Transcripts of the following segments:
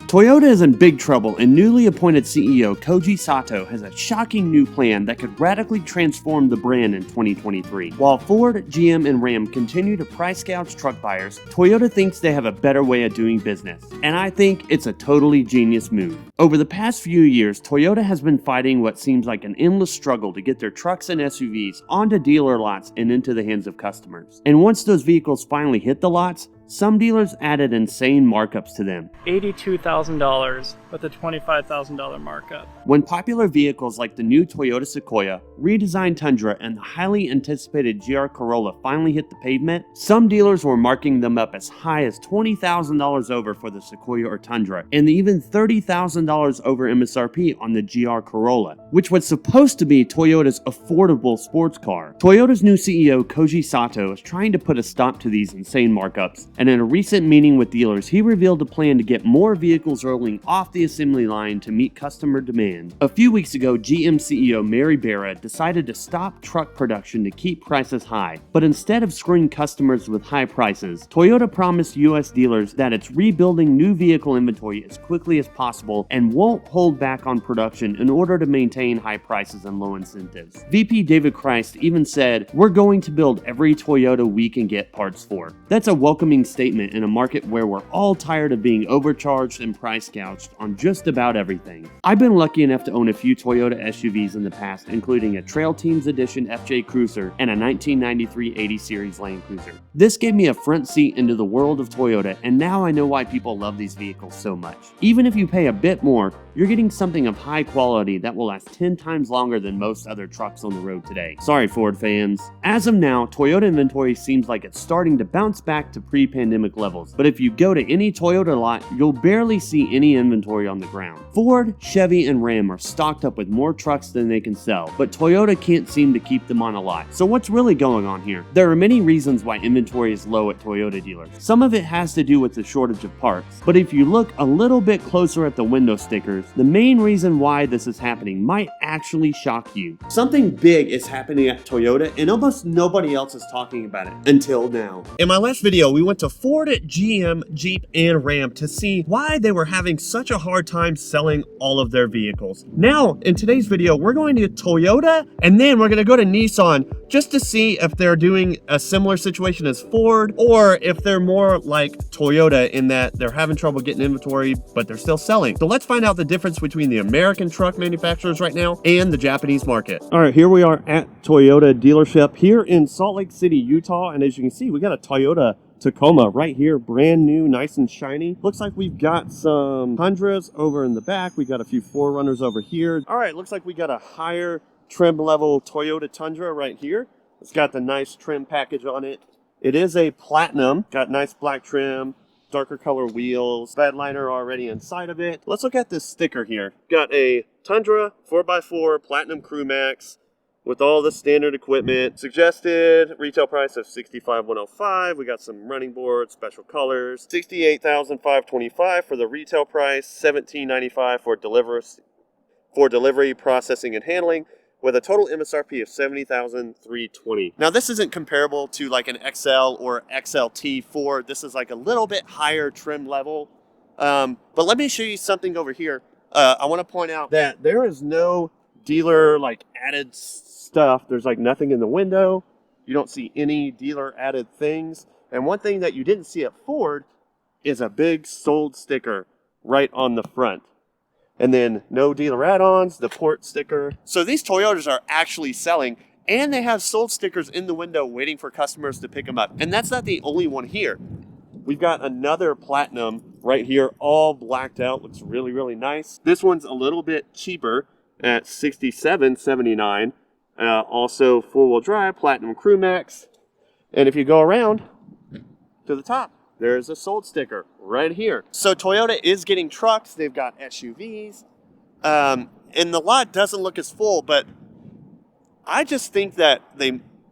Toyota is in big trouble, and newly appointed CEO Koji Sato has a shocking new plan that could radically transform the brand in 2023. While Ford, GM, and Ram continue to price gouge truck buyers, Toyota thinks they have a better way of doing business, and I think it's a totally genius move. Over the past few years, Toyota has been fighting what seems like an endless struggle to get their trucks and SUVs onto dealer lots and into the hands of customers. And once those vehicles finally hit the lots, some dealers added insane markups to them. $82,000 with a $25,000 markup. When popular vehicles like the new Toyota Sequoia, redesigned Tundra, and the highly anticipated GR Corolla finally hit the pavement, some dealers were marking them up as high as $20,000 over for the Sequoia or Tundra, and even $30,000 over MSRP on the GR Corolla, which was supposed to be Toyota's affordable sports car. Toyota's new CEO Koji Sato is trying to put a stop to these insane markups, and in a recent meeting with dealers, he revealed a plan to get more vehicles rolling off the assembly line to meet customer demand. A few weeks ago, GM CEO Mary Barra decided to stop truck production to keep prices high, but instead of screwing customers with high prices, Toyota promised US dealers that it's rebuilding new vehicle inventory as quickly as possible and won't hold back on production in order to maintain high prices and low incentives. VP David Christ even said, "We're going to build every Toyota we can get parts for." That's a welcoming statement in a market where we're all tired of being overcharged and price gouged on just about everything. I've been lucky enough to own a few Toyota SUVs in the past, including a Trail Teams Edition FJ Cruiser and a 1993 80 Series Land Cruiser. This gave me a front seat into the world of Toyota, and now I know why people love these vehicles so much. Even if you pay a bit more, you're getting something of high quality that will last 10 times longer than most other trucks on the road today. Sorry, Ford fans. As of now, Toyota inventory seems like it's starting to bounce back to pre-pandemic levels, but if you go to any Toyota lot, you'll barely see any inventory on the ground. Ford, Chevy, and Ram are stocked up with more trucks than they can sell, but Toyota can't seem to keep them on a lot. So what's really going on here? There are many reasons why inventory is low at Toyota dealers. Some of it has to do with the shortage of parts, but if you look a little bit closer at the window stickers, the main reason why this is happening might actually shock you. Something big is happening at Toyota, and almost nobody else is talking about it until now. In my last video, we went to Ford, GM, Jeep, and Ram to see why they were having such a hard time selling all of their vehicles. Now, in today's video, we're going to Toyota, and then we're going to go to Nissan just to see if they're doing a similar situation as Ford, or if they're more like Toyota in that they're having trouble getting inventory, but they're still selling. So let's find out the difference between the American truck manufacturers right now and the Japanese market. All right, here we are at Toyota dealership here in Salt Lake City, Utah, and as you can see, we got a Toyota Tacoma right here, brand new, nice and shiny. Looks like we've got some Tundras over in the back. We got a few 4Runners over here. All right, looks like we got a higher trim level Toyota Tundra right here. It's got the nice trim package on it. It is a platinum, got nice black trim, darker color wheels, bed liner already inside of it. Let's look at this sticker here. Got a Tundra 4x4 Platinum Crew Max with all the standard equipment. Suggested retail price of $65,105. We got some running boards, special colors. $68,525 for the retail price, $17,995 for delivery, processing, and handling, with a total MSRP of $70,320. Now, this isn't comparable to like an XL or XLT Ford. This is like a little bit higher trim level. But let me show you something over here. I want to point out that there is no dealer like added stuff. There's like nothing in the window. You don't see any dealer added things. And one thing that you didn't see at Ford is a big sold sticker right on the front. And then no dealer add-ons, the port sticker. So these Toyotas are actually selling, and they have sold stickers in the window waiting for customers to pick them up. And that's not the only one here. We've got another Platinum right here, all blacked out. Looks really, really nice. This one's a little bit cheaper at $67.79. Also four-wheel drive, Platinum Crew Max. And if you go around to the top, there's a sold sticker right here. So Toyota is getting trucks. They've got SUVs. And the lot doesn't look as full, but I just think that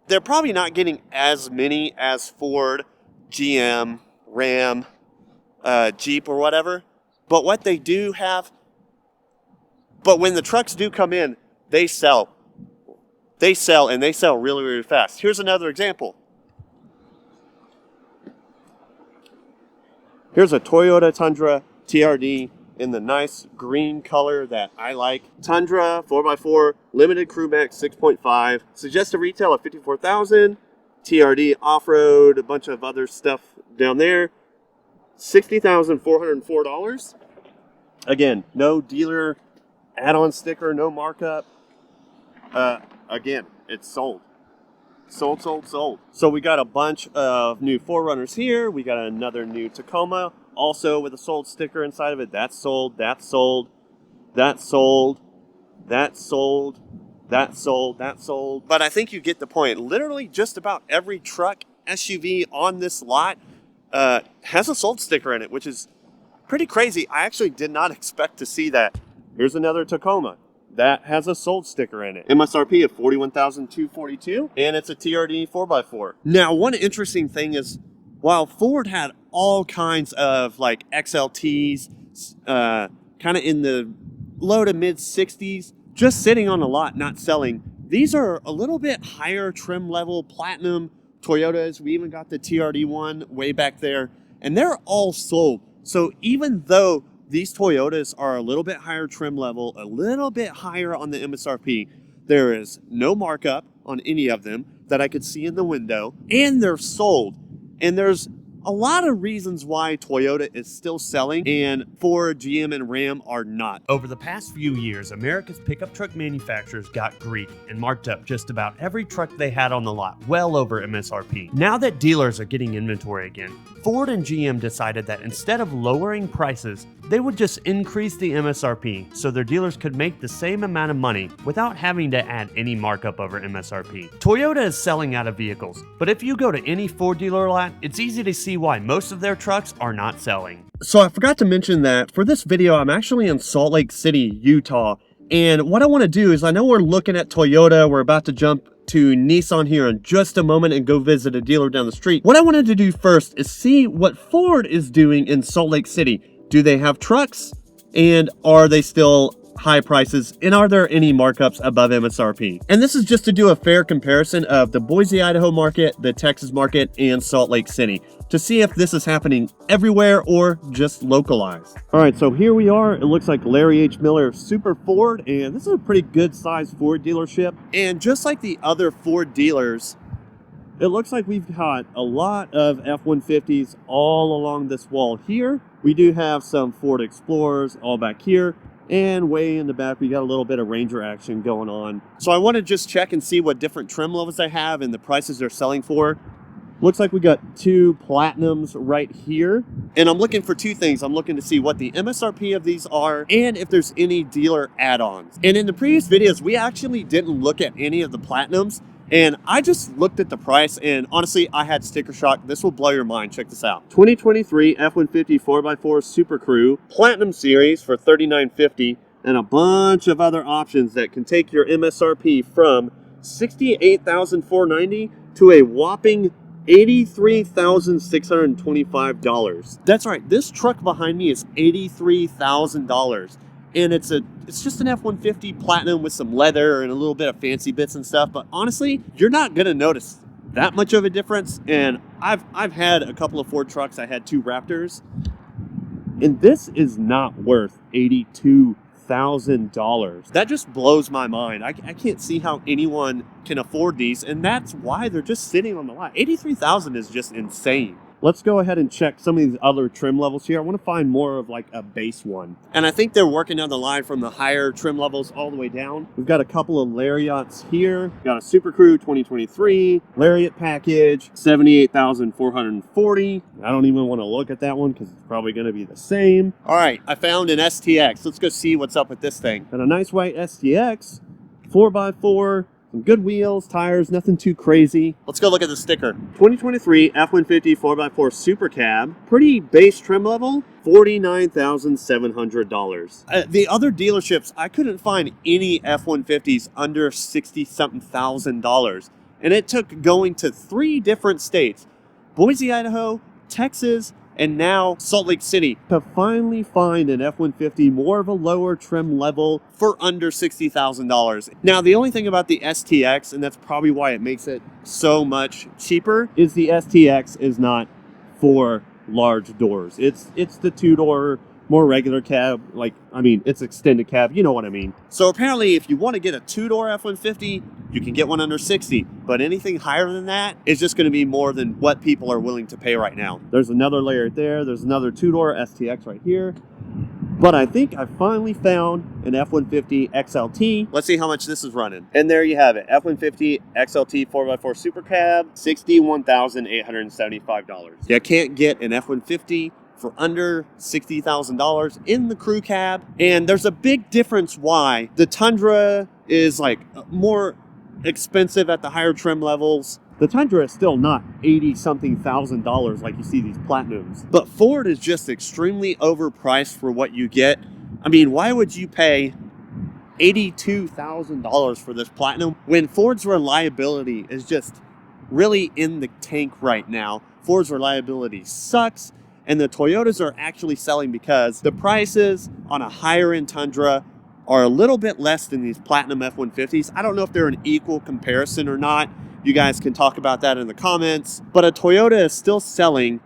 they're probably not getting as many as Ford, GM, Ram, Jeep, or whatever. But what they do have, but when the trucks do come in, they sell. They sell, and they sell really, really fast. Here's another example. Here's a Toyota Tundra TRD in the nice green color that I like. Tundra 4x4, limited crew max 6.5, suggested retail of $54,000. TRD off-road, a bunch of other stuff down there. $60,404. Again, no dealer add-on sticker, no markup. Again, it's sold. Sold. So we got a bunch of new 4Runners here. We got another new Tacoma, also with a sold sticker inside of it. That's sold, that's sold, that's sold, that's sold, that's sold, that's sold. But I think you get the point. Literally just about every truck, SUV on this lot has a sold sticker in it, which is pretty crazy. I actually did not expect to see that. Here's another Tacoma that has a sold sticker in it. MSRP of $41,242, and it's a TRD 4x4. Now, one interesting thing is, while Ford had all kinds of like XLTs, kind of in the low to mid 60s, just sitting on a lot, not selling, these are a little bit higher trim level, platinum Toyotas. We even got the TRD one way back there, and they're all sold. So even though these Toyotas are a little bit higher trim level, a little bit higher on the MSRP, there is no markup on any of them that I could see in the window, and they're sold. And there's a lot of reasons why Toyota is still selling and Ford, GM, and Ram are not. Over the past few years, America's pickup truck manufacturers got greedy and marked up just about every truck they had on the lot, well over MSRP. Now that dealers are getting inventory again, Ford and GM decided that instead of lowering prices, they would just increase the MSRP so their dealers could make the same amount of money without having to add any markup over MSRP. Toyota is selling out of vehicles, but if you go to any Ford dealer lot, it's easy to see why most of their trucks are not selling. So I forgot to mention that for this video, I'm actually in Salt Lake City, Utah. And what I want to do is, I know we're looking at Toyota, we're about to jump to Nissan here in just a moment and go visit a dealer down the street. What I wanted to do first is see what Ford is doing in Salt Lake City. Do they have trucks? And are they still high prices? And are there any markups above MSRP? And this is just to do a fair comparison of the Boise, Idaho market, the Texas market, and Salt Lake City, to see if this is happening everywhere or just localized. All right, so here we are. It looks like Larry H. Miller Super Ford, and this is a pretty good sized Ford dealership. And just like the other Ford dealers, it looks like we've got a lot of F-150s all along this wall here. We do have some Ford Explorers all back here. And way in the back, we got a little bit of Ranger action going on. So I want to just check and see what different trim levels they have and the prices they're selling for. Looks like we got two Platinums right here. And I'm looking for two things. I'm looking to see what the MSRP of these are and if there's any dealer add-ons. And in the previous videos, we actually didn't look at any of the Platinums. And I just looked at the price, and honestly, I had sticker shock. This will blow your mind. Check this out. 2023 F-150 4x4 Super Crew Platinum Series for $39.50, and a bunch of other options that can take your MSRP from $68,490 to a whopping $83,625. That's right. This truck behind me is $83,000. And it's just an F-150 Platinum with some leather and a little bit of fancy bits and stuff. But honestly, you're not going to notice that much of a difference. And I've had a couple of Ford trucks. I had two Raptors. And this is not worth $82,000. That just blows my mind. I can't see how anyone can afford these. And that's why they're just sitting on the lot. $83,000 is just insane. Let's go ahead and check some of these other trim levels here. I want to find more of like a base one. And I think they're working down the line from the higher trim levels all the way down. We've got a couple of Lariats here. We've got a Super Crew 2023 Lariat package, $78,440. I don't even want to look at that one because it's probably going to be the same. All right, I found an STX. Let's go see what's up with this thing. And a nice white STX, 4x4. Some good wheels, tires, nothing too crazy. Let's go look at the sticker. 2023 F-150 4x4 Super Cab. Pretty base trim level, $49,700. The other dealerships, I couldn't find any F-150s under $60-something thousand. And it took going to 3 different states, Boise, Idaho, Texas, and now Salt Lake City, to finally find an F-150 more of a lower trim level for under $60,000. Now, the only thing about the STX, and that's probably why it makes it so much cheaper, is the STX is not for large doors. It's the 2-door more regular cab, like, I mean, it's extended cab, you know what I mean. So apparently if you want to get a two-door F-150, you can get one under 60, but anything higher than that is just going to be more than what people are willing to pay right now. There's another layer there. There's another two-door STX right here. But I think I finally found an F-150 XLT. Let's see how much this is running. And there you have it, F-150 XLT 4x4 Super Cab, $61,875. You can't get an F-150 for under $60,000 in the crew cab. And there's a big difference why. The Tundra is like more expensive at the higher trim levels. The Tundra is still not $80-something thousand like you see these Platinums. But Ford is just extremely overpriced for what you get. I mean, why would you pay $82,000 for this Platinum when Ford's reliability is just really in the tank right now? Ford's reliability sucks, and the Toyotas are actually selling because the prices on a higher end Tundra are a little bit less than these Platinum F-150s. I don't know if they're an equal comparison or not. You guys can talk about that in the comments. But a Toyota is still selling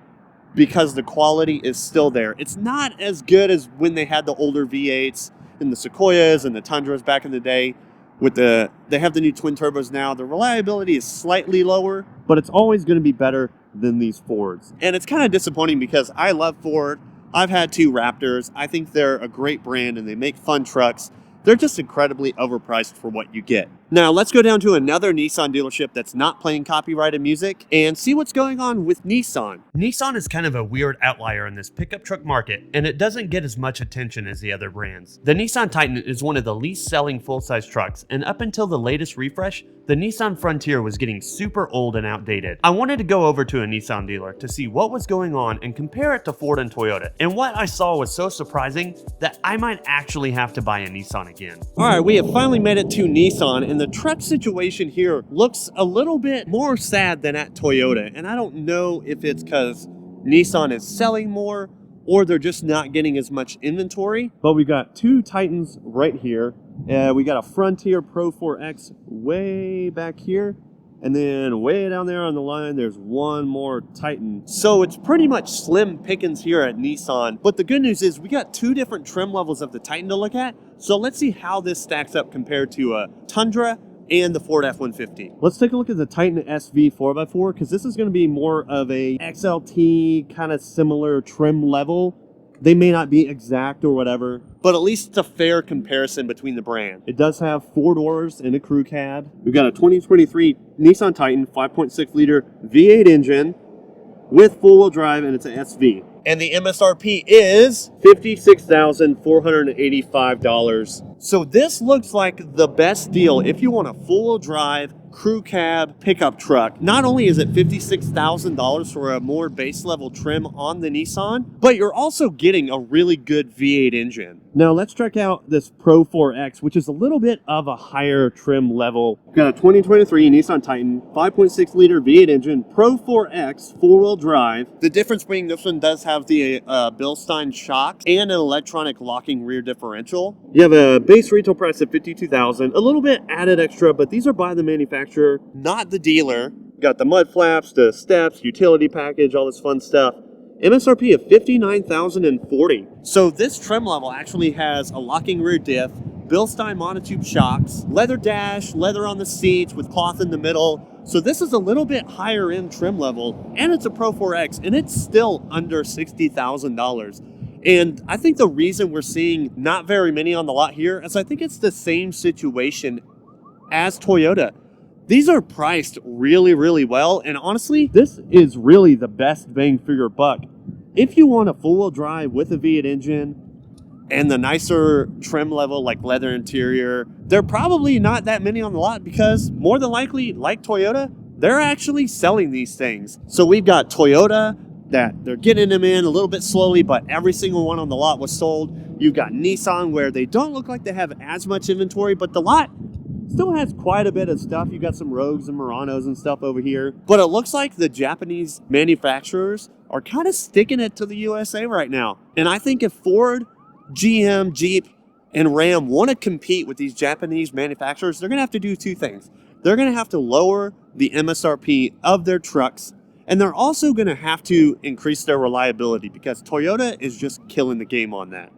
because the quality is still there. It's not as good as when they had the older V8s and the Sequoias and the Tundras back in the day. They have the new twin turbos now. The reliability is slightly lower, but it's always going to be better than these Fords. And it's kind of disappointing because I love Ford. I've had two Raptors. I think they're a great brand and they make fun trucks. They're just incredibly overpriced for what you get. Now let's go down to another Nissan dealership that's not playing copyrighted music and see what's going on with Nissan. Nissan is kind of a weird outlier in this pickup truck market, and it doesn't get as much attention as the other brands. The Nissan Titan is one of the least selling full-size trucks, and up until the latest refresh, the Nissan Frontier was getting super old and outdated. I wanted to go over to a Nissan dealer to see what was going on and compare it to Ford and Toyota, and what I saw was so surprising that I might actually have to buy a Nissan again. Alright, we have finally made it to Nissan, and the truck situation here looks a little bit more sad than at Toyota, and I don't know if it's because Nissan is selling more or they're just not getting as much inventory. But we got two Titans right here. We got a Frontier Pro 4X way back here, and then way down there on the line there's one more Titan. So it's pretty much slim pickings here at Nissan. But the good news is we got two different trim levels of the Titan to look at. So let's see how this stacks up compared to a Tundra and the Ford F-150. Let's take a look at the Titan SV 4x4, because this is going to be more of a XLT kind of similar trim level. They may not be exact or whatever, but at least it's a fair comparison between the brand. It does have 4 doors and a crew cab. We've got a 2023 Nissan Titan 5.6 liter V8 engine with four-wheel drive, and it's an SV. And the MSRP is $56,485. So this looks like the best deal if you want a four-wheel drive crew cab pickup truck. Not only is it $56,000 for a more base level trim on the Nissan, but you're also getting a really good V8 engine. Now let's check out this Pro 4X, which is a little bit of a higher trim level. We've got a 2023 Nissan Titan 5.6 liter V8 engine, Pro 4X, four-wheel drive. The difference being this one does have the Bilstein shocks and an electronic locking rear differential. You have a base retail price of $52,000, a little bit added extra, but these are by the manufacturer, not the dealer. Got the mud flaps, the steps, utility package, all this fun stuff. MSRP of $59,040. So this trim level actually has a locking rear diff, Bilstein monotube shocks, leather dash, leather on the seats with cloth in the middle. So this is a little bit higher end trim level, and it's a Pro 4X, and it's still under $60,000. And I think the reason we're seeing not very many on the lot here is I think it's the same situation as Toyota. These are priced really, really well, and honestly, this is really the best bang for your buck. If you want a four-wheel drive with a V8 engine and the nicer trim level like leather interior, there are probably not that many on the lot because more than likely, like Toyota, they're actually selling these things. So we've got Toyota that they're getting them in a little bit slowly, but every single one on the lot was sold. You've got Nissan where they don't look like they have as much inventory, but the lot still has quite a bit of stuff. You got some Rogues and Muranos and stuff over here. But it looks like the Japanese manufacturers are kind of sticking it to the USA right now. And I think if Ford, GM, Jeep, and Ram want to compete with these Japanese manufacturers, they're going to have to do two things. They're going to have to lower the MSRP of their trucks, And they're also going to have to increase their reliability because Toyota is just killing the game on that.